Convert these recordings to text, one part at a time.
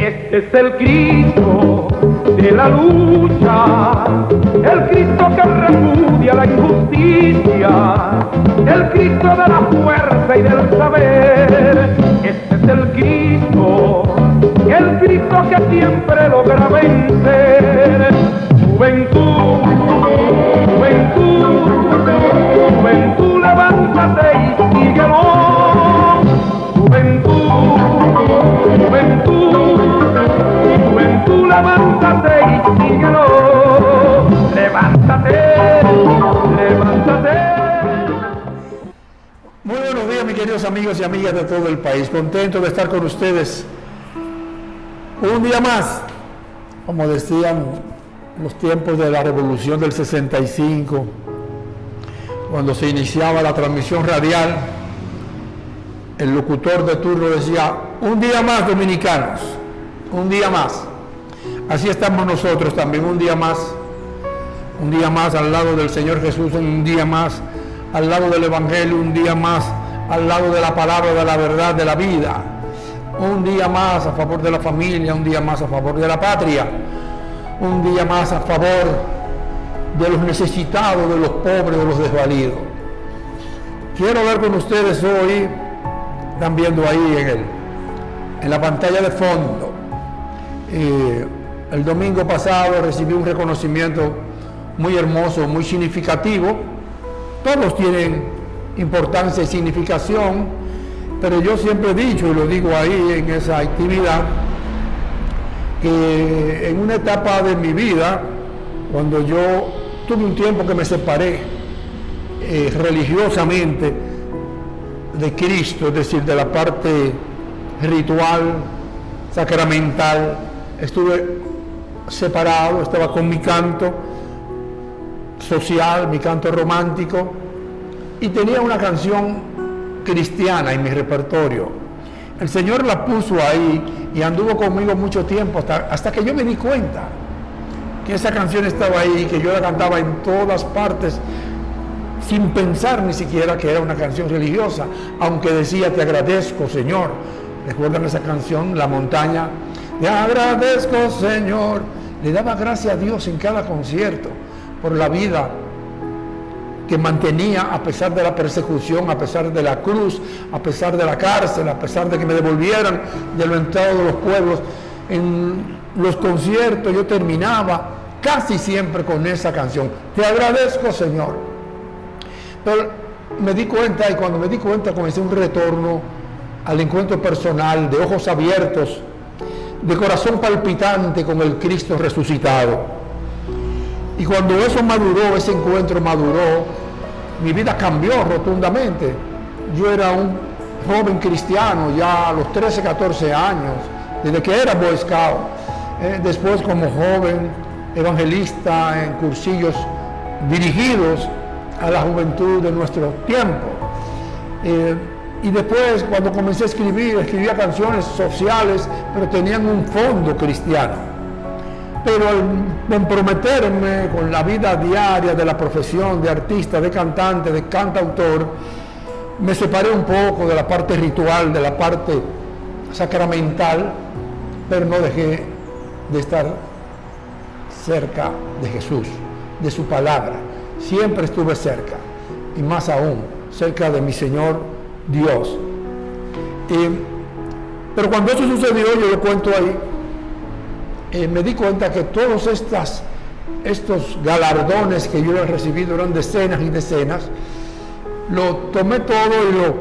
Este es el Cristo de la lucha, el Cristo que repudia la injusticia, el Cristo de la fuerza y del saber. Este es el Cristo que siempre logra vencer. Juventud, juventud, juventud, levántate y síguelo. Juventud, juventud, juventud, levántate y síguelo. Levántate, levántate. Muy buenos días, mis queridos amigos y amigas de todo el país. Contento de estar con ustedes un día más. Como decían los tiempos de la Revolución del 65, cuando se iniciaba la transmisión radial, el locutor de turno decía: un día más, dominicanos, un día más. Así estamos nosotros también, un día más al lado del Señor Jesús, un día más al lado del Evangelio, un día más al lado de la palabra, de la verdad, de la vida, un día más a favor de la familia, un día más a favor de la patria, un día más a favor de los necesitados, de los pobres, de los desvalidos. Quiero ver con ustedes hoy, están viendo ahí en la pantalla de fondo, el domingo pasado recibí un reconocimiento muy hermoso, muy significativo. Todos tienen importancia y significación, pero yo siempre he dicho, y lo digo ahí en esa actividad, que en una etapa de mi vida, cuando yo tuve un tiempo que me separé religiosamente de Cristo, es decir, de la parte ritual, sacramental, estuve separado, estaba con mi canto social, mi canto romántico, y tenía una canción cristiana en mi repertorio. El Señor la puso ahí y anduvo conmigo mucho tiempo hasta que yo me di cuenta que esa canción estaba ahí, que yo la cantaba en todas partes sin pensar ni siquiera que era una canción religiosa, aunque decía: te agradezco, Señor. ¿Recuerdan esa canción, La Montaña? Te agradezco, Señor. Le daba gracias a Dios en cada concierto por la vida que mantenía a pesar de la persecución, a pesar de la cruz, a pesar de la cárcel, a pesar de que me devolvieran de lo entrado de los pueblos. En los conciertos yo terminaba casi siempre con esa canción: te agradezco, Señor. Pero me di cuenta, y cuando me di cuenta comencé un retorno al encuentro personal, de ojos abiertos, de corazón palpitante con el Cristo resucitado. Y cuando eso maduró, ese encuentro maduró, mi vida cambió rotundamente. Yo era un joven cristiano ya a los 13, 14 años, desde que era Boy Scout. Después, como joven evangelista en cursillos dirigidos a la juventud de nuestro tiempo. Y después, cuando comencé a escribía canciones sociales, pero tenían un fondo cristiano. Pero al comprometerme con la vida diaria de la profesión de artista, de cantante, de cantautor, me separé un poco de la parte ritual, de la parte sacramental, pero no dejé de estar cerca de Jesús, de su palabra. Siempre estuve cerca, y más aún, cerca de mi Señor Dios. Pero cuando eso sucedió, yo lo cuento ahí, me di cuenta que todos estos galardones que yo he recibido eran decenas y decenas. Lo tomé todo y lo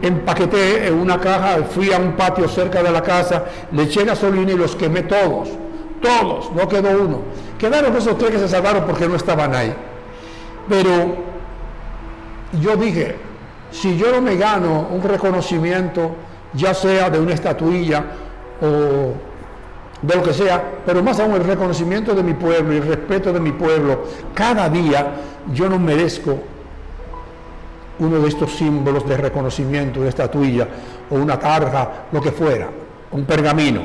empaqueté en una caja, fui a un patio cerca de la casa, le eché gasolina y los quemé todos, no quedó uno. Quedaron esos 3 que se salvaron porque no estaban ahí. Pero yo dije, si yo no me gano un reconocimiento, ya sea de una estatuilla o de lo que sea, pero más aún el reconocimiento de mi pueblo y el respeto de mi pueblo, cada día yo no merezco uno de estos símbolos de reconocimiento, una estatuilla o una tarja, lo que fuera, un pergamino.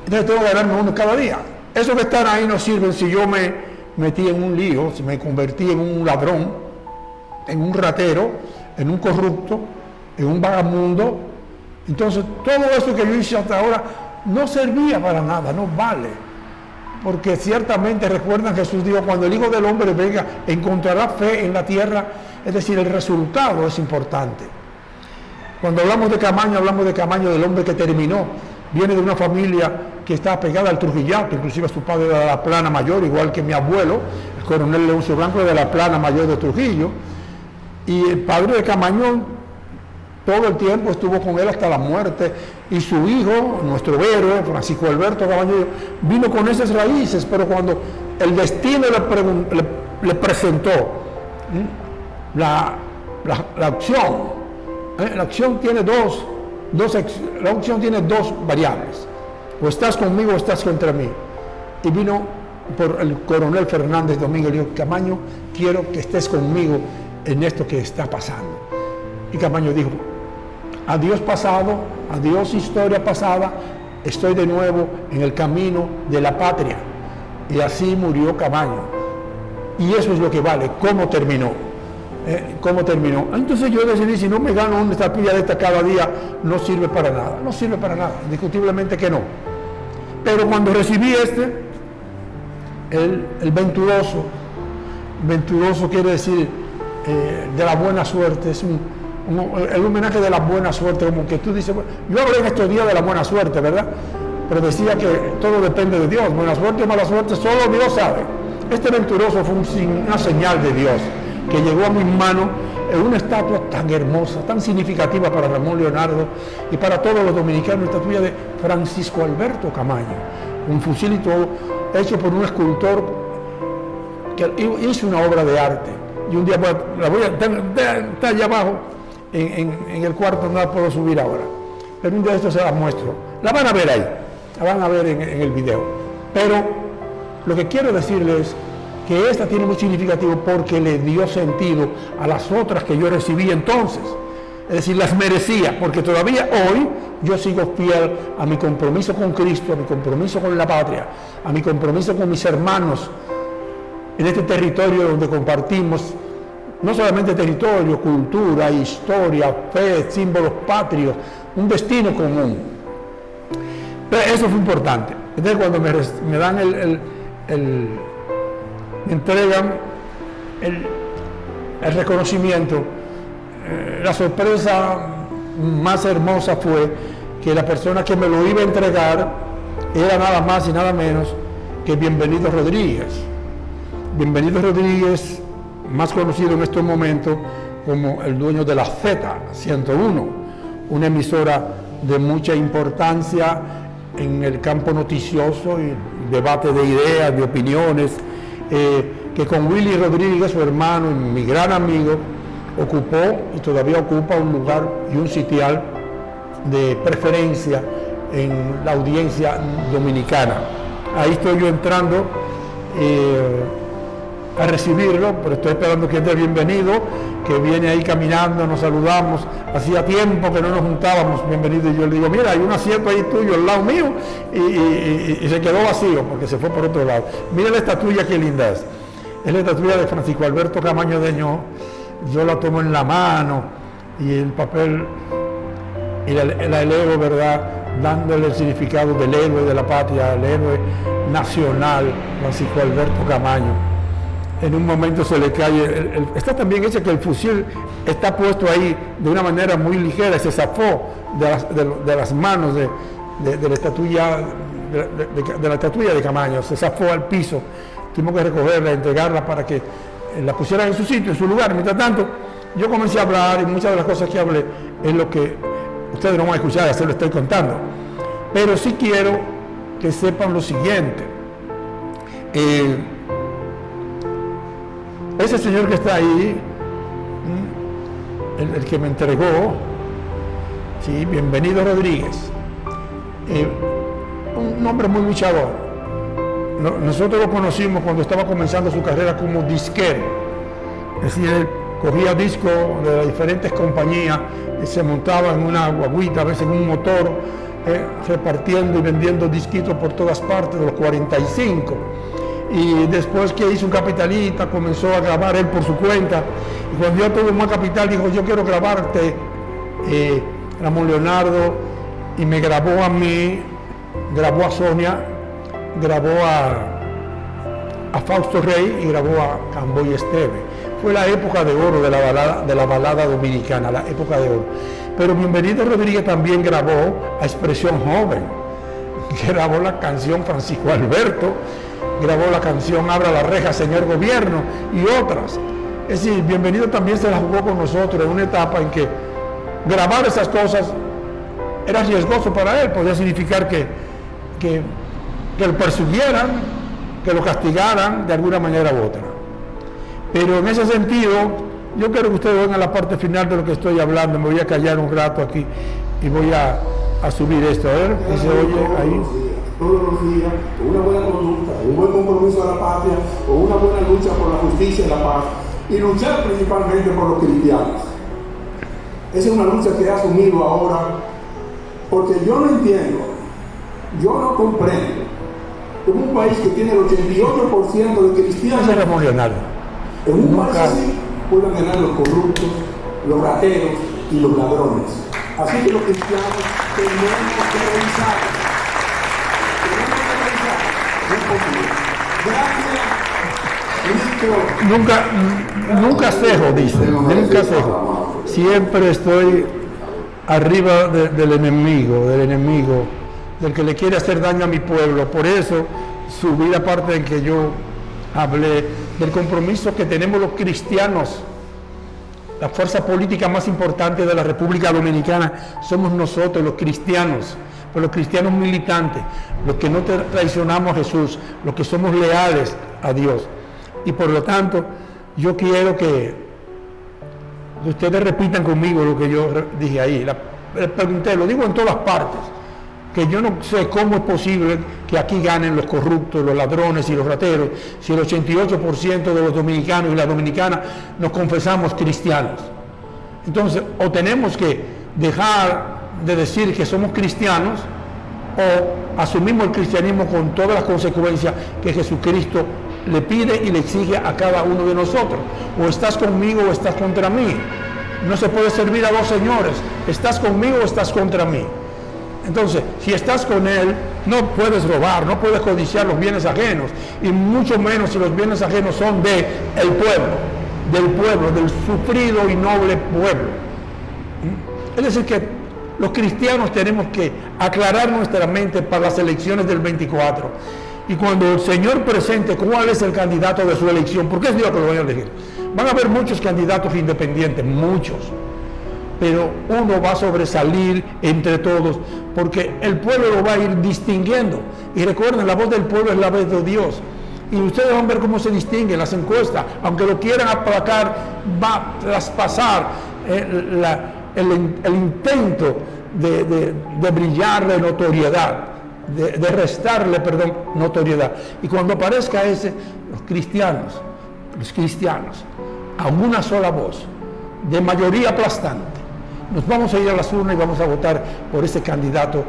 Entonces tengo que ganarme uno cada día. Esos que están ahí no sirven si yo me metí en un lío, si me convertí en un ladrón, en un ratero, en un corrupto, en un vagamundo. Entonces todo eso que yo hice hasta ahora no servía para nada, no vale. Porque ciertamente recuerdan, Jesús dijo, cuando el Hijo del Hombre venga, encontrará fe en la tierra. Es decir, el resultado es importante. Cuando hablamos de Camaño del hombre que terminó. Viene de una familia que está pegada al Trujillato, inclusive su padre era de la Plana Mayor, igual que mi abuelo, el coronel Leoncio Blanco, de la Plana Mayor de Trujillo. Y el padre de Camaño todo el tiempo estuvo con él hasta la muerte. Y su hijo, nuestro héroe, Francisco Alberto Camaño, vino con esas raíces, pero cuando el destino le presentó la opción, la opción tiene la opción tiene dos variables: o estás conmigo o estás contra mí. Y vino por el coronel Fernández Domínguez y dijo: Camaño, quiero que estés conmigo en esto que está pasando. Y Camaño dijo: adiós pasado, adiós historia pasada, estoy de nuevo en el camino de la patria. Y así murió Camaño. Y eso es lo que vale, cómo terminó. Entonces yo decidí, si no me gano una estatuilla de esta cada día, no sirve para nada, indiscutiblemente que no. Pero cuando recibí el venturoso quiere decir de la buena suerte, es el homenaje de la buena suerte, como que tú dices, bueno, yo hablé en estos días de la buena suerte, ¿verdad? Pero decía que todo depende de Dios, buena suerte o mala suerte, solo Dios sabe. Este venturoso fue una señal de Dios, que llegó a mis manos en una estatua tan hermosa, tan significativa para Ramón Leonardo y para todos los dominicanos, una estatua de Francisco Alberto Camaño, un fusil y todo, hecho por un escultor que hizo una obra de arte. Y un día está allá abajo, en el cuarto, no la puedo subir ahora, pero un día de esto se la muestro. La van a ver ahí, la van a ver en el video. Pero lo que quiero decirles que esta tiene mucho significativo porque le dio sentido a las otras que yo recibí entonces. Es decir, las merecía, porque todavía hoy yo sigo fiel a mi compromiso con Cristo, a mi compromiso con la patria, a mi compromiso con mis hermanos en este territorio donde compartimos no solamente territorio, cultura, historia, fe, símbolos patrios, un destino común. Pero eso fue importante. Entonces cuando me dan me entregan el reconocimiento, la sorpresa más hermosa fue que la persona que me lo iba a entregar era nada más y nada menos que Bienvenido Rodríguez. Bienvenido Rodríguez, más conocido en estos momentos como el dueño de la Z101, una emisora de mucha importancia en el campo noticioso y debate de ideas, de opiniones, que con Willy Rodríguez, su hermano y mi gran amigo, ocupó y todavía ocupa un lugar y un sitial de preferencia en la audiencia dominicana. Ahí estoy yo entrando a recibirlo, pero estoy esperando que entre Bienvenido, que viene ahí caminando, nos saludamos. Hacía tiempo que no nos juntábamos, Bienvenido, y yo le digo: mira, hay un asiento ahí tuyo al lado mío, y se quedó vacío porque se fue por otro lado. Mira la estatuilla, qué linda es la estatuilla de Francisco Alberto Camaño Deñó. Yo la tomo en la mano y el papel y la elevo, ¿verdad?, dándole el significado del héroe de la patria, el héroe nacional, Francisco Alberto Camaño. En un momento se le cae, está también hecho que el fusil está puesto ahí de una manera muy ligera, se zafó de las manos de la estatuilla de la estatuilla de Camaño, se zafó al piso. Tuvimos que recogerla, entregarla para que la pusieran en su sitio, en su lugar. Mientras tanto, yo comencé a hablar y muchas de las cosas que hablé es lo que ustedes no van a escuchar, ya se lo estoy contando. Pero sí quiero que sepan lo siguiente. Ese señor que está ahí, el que me entregó, sí, Bienvenido Rodríguez, un hombre muy luchador. Nosotros lo conocimos cuando estaba comenzando su carrera como disquero. Es decir, él cogía discos de las diferentes compañías y se montaba en una guaguita, a veces en un motor, repartiendo y vendiendo disquitos por todas partes de los 45. Y después que hizo un capitalista, comenzó a grabar él por su cuenta. Y cuando yo tuve más capital, dijo: yo quiero grabarte, Ramón Leonardo, y me grabó a mí grabó a Sonia, grabó a Fausto Rey y grabó a Camboy Esteve. Fue la época de oro de la balada dominicana, la época de oro. Pero Bienvenido Rodríguez también grabó a Expresión Joven, grabó la canción Francisco Alberto, grabó la canción Abra la reja, señor gobierno, y otras. Es decir, Bienvenido también se la jugó con nosotros en una etapa en que grabar esas cosas era riesgoso para él, podía significar que lo persiguieran, que lo castigaran de alguna manera u otra. Pero en ese sentido, yo quiero que ustedes vean a la parte final de lo que estoy hablando. Me voy a callar un rato aquí y voy a subir esto. A ver, ¿qué se oye ahí? Todos los días, con una buena conducta, un buen compromiso a la patria, con una buena lucha por la justicia y la paz, y luchar principalmente por los cristianos. Esa es una lucha que he asumido ahora, porque yo no entiendo, yo no comprendo, como un país que tiene el 88% de cristianos, Ese revolucionario. en un país así pueden ganar los corruptos, los rateros y los ladrones. Así que los cristianos tenemos que revisar. Nunca cejo, dice, nunca cejo. Siempre estoy arriba del enemigo, del que le quiere hacer daño a mi pueblo. Por eso subí la parte en que yo hablé del compromiso que tenemos los cristianos. La fuerza política más importante de la República Dominicana somos nosotros, los cristianos, pero los cristianos militantes, los que no traicionamos a Jesús, los que somos leales a Dios. Y por lo tanto, yo quiero que ustedes repitan conmigo lo que yo dije ahí. Les pregunté, lo digo en todas partes, que yo no sé cómo es posible que aquí ganen los corruptos, los ladrones y los rateros, si el 88% de los dominicanos y las dominicanas nos confesamos cristianos. Entonces, o tenemos que dejar de decir que somos cristianos, o asumimos el cristianismo con todas las consecuencias que Jesucristo le pide y le exige a cada uno de nosotros. O estás conmigo o estás contra mí. No se puede servir a dos señores. Estás conmigo o estás contra mí. Entonces, si estás con Él, no puedes robar, no puedes codiciar los bienes ajenos, y mucho menos si los bienes ajenos son del pueblo, del sufrido y noble pueblo. Es decir, que los cristianos tenemos que aclarar nuestra mente para las elecciones del 24. Y cuando el Señor presente cuál es el candidato de su elección, porque es Dios que lo va a elegir, van a haber muchos candidatos independientes, muchos. Pero uno va a sobresalir entre todos, porque el pueblo lo va a ir distinguiendo. Y recuerden, la voz del pueblo es la voz de Dios. Y ustedes van a ver cómo se distinguen las encuestas. Aunque lo quieran aplacar, va a traspasar el intento de brillarle notoriedad, de restarle, notoriedad. Y cuando aparezca ese, los cristianos, a una sola voz, de mayoría aplastante, nos vamos a ir a las urnas y vamos a votar por ese candidato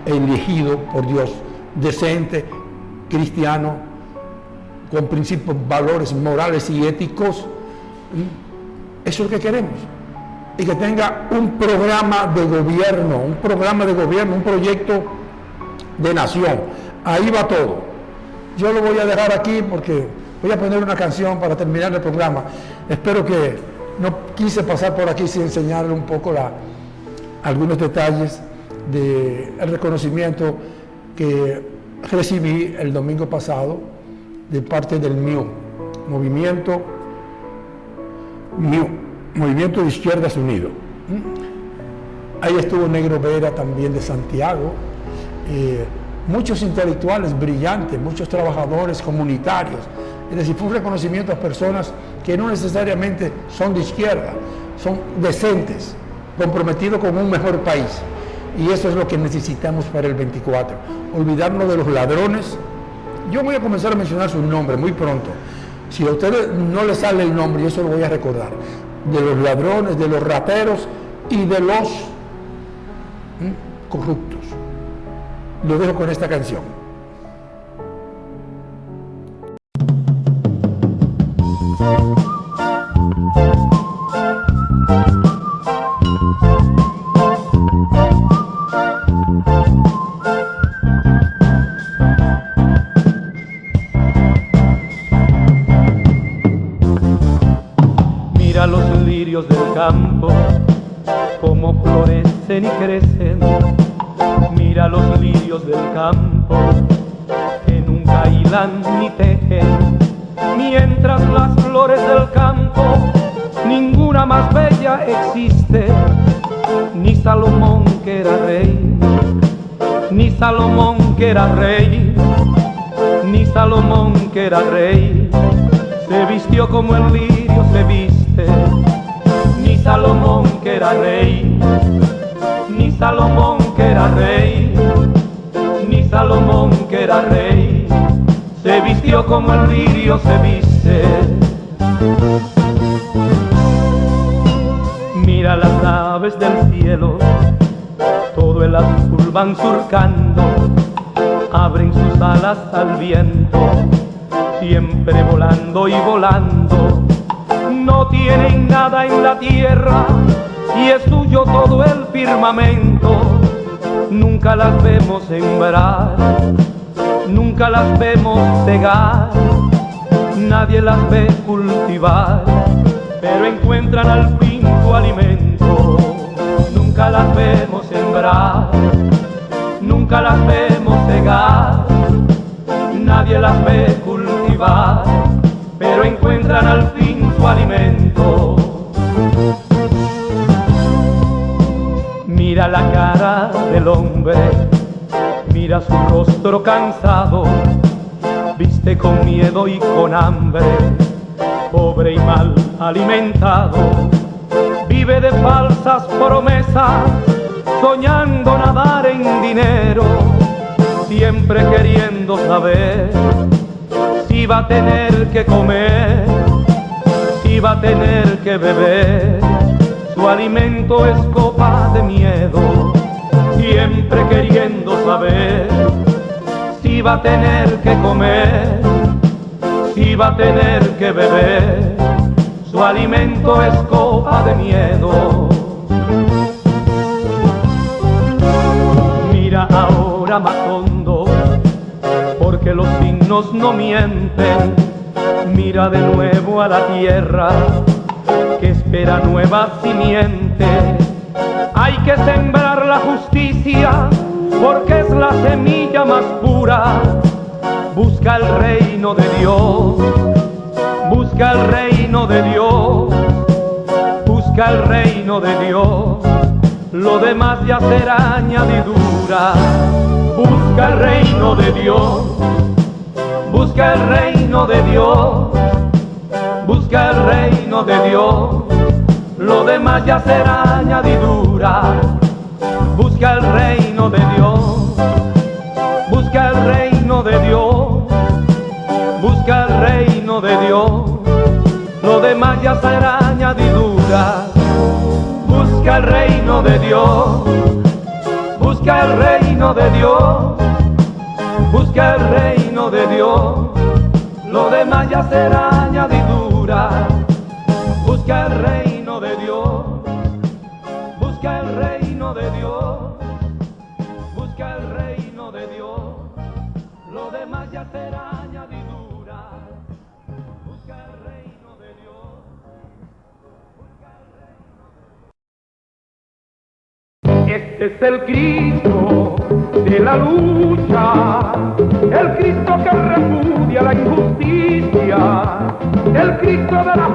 elegido por Dios, decente, cristiano, con principios, valores morales y éticos. Eso es lo que queremos. Y que tenga un programa de gobierno, un proyecto de nación. Ahí va todo. Yo lo voy a dejar aquí porque voy a poner una canción para terminar el programa. Espero que no quise pasar por aquí sin enseñarle un poco algunos detalles del reconocimiento que recibí el domingo pasado de parte del MIU, Movimiento de Izquierdas Unido. Ahí estuvo Negro Vera también de Santiago, muchos intelectuales brillantes, muchos trabajadores comunitarios. Es decir, fue un reconocimiento a personas que no necesariamente son de izquierda, son decentes, comprometidos con un mejor país. Y eso es lo que necesitamos para el 24. Olvidarnos de los ladrones. Yo voy a comenzar a mencionar sus nombres muy pronto. Si a ustedes no les sale el nombre, yo se lo voy a recordar. De los ladrones, de los rateros y de los corruptos. Lo dejo con esta canción. campo, cómo florecen y crecen. Mira los lirios del campo, que nunca hilan ni tejen. Mientras las flores del campo, ninguna más bella existe. Ni Salomón que era rey, ni Salomón que era rey, ni Salomón que era rey, se vistió como el lirio se viste. Ni Salomón que era rey, ni Salomón que era rey, ni Salomón que era rey, se vistió como el lirio se viste. Mira las aves del cielo, todo el azul van surcando, abren sus alas al viento, siempre volando y volando. No tienen nada en la tierra y es suyo todo el firmamento. Nunca las vemos sembrar, nunca las vemos cegar, nadie las ve cultivar, pero encuentran al fin su alimento. Nunca las vemos sembrar, nunca las vemos cegar, nadie las ve cultivar, pero encuentran al fin su alimento. Mira la cara del hombre, mira su rostro cansado, viste con miedo y con hambre, pobre y mal alimentado. Vive de falsas promesas, soñando nadar en dinero, siempre queriendo saber si va a tener que comer, si va a tener que beber. Su alimento es copa de miedo, siempre queriendo saber si va a tener que comer, si va a tener que beber. Su alimento es copa de miedo. Mira ahora más hondo, porque los signos no mienten. Mira de nuevo a la tierra, que espera nueva simiente. Hay que sembrar la justicia, porque es la semilla más pura. Busca el reino de Dios, busca el reino de Dios, busca el reino de Dios, lo demás ya será añadidura. Busca el reino de Dios, busca el reino de Dios, busca el reino de Dios, lo demás ya será añadidura. Busca el reino de Dios, busca el reino de Dios, busca el reino de Dios, lo demás ya será añadidura. Busca el reino de Dios, busca el reino de Dios, busca el reino de Dios, lo demás ya será añadidura. Busca el reino de Dios, busca el reino de Dios, busca el reino de Dios, lo demás ya será añadidura. Busca el reino de Dios, busca el reino de Dios. Este es el Cristo de la lucha, el Cristo que repudia la injusticia, el Cristo de la